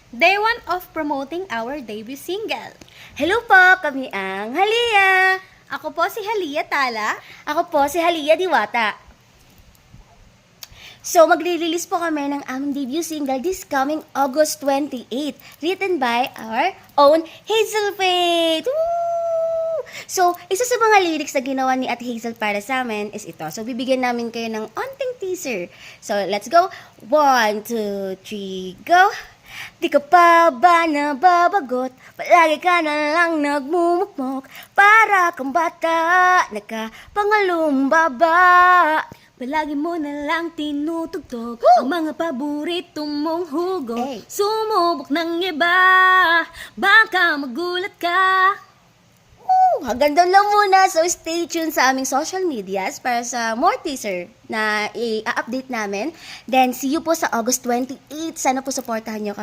Day 1 of promoting our debut single. Hello po, kami ang Halia. Ako po si Halia Tala. Ako po si Halia Diwata. So, magre-release po kami ng aming debut single this coming August 28, written by our own Hazel Faith. Woo! So, isa sa mga lyrics na ginawa ni Ate Hazel para sa amin is ito. So, bibigyan namin kayo ng onting teaser. So, let's go. 1, 2, 3, go! Di ka pa ba nababagot? Palagi ka na lang nagmumukmok. Para kang bata, nakapangalumbaba. Palagi mo na lang tinutugtog ang mga paborito mong hugot. Hey. Sumubok ng iba, baka magulat ka. Hanggang doon lang muna. So, stay tuned sa aming social medias para sa more teaser na i-update namin. Then, see you po sa August 28. Sana po supportahan nyo kami.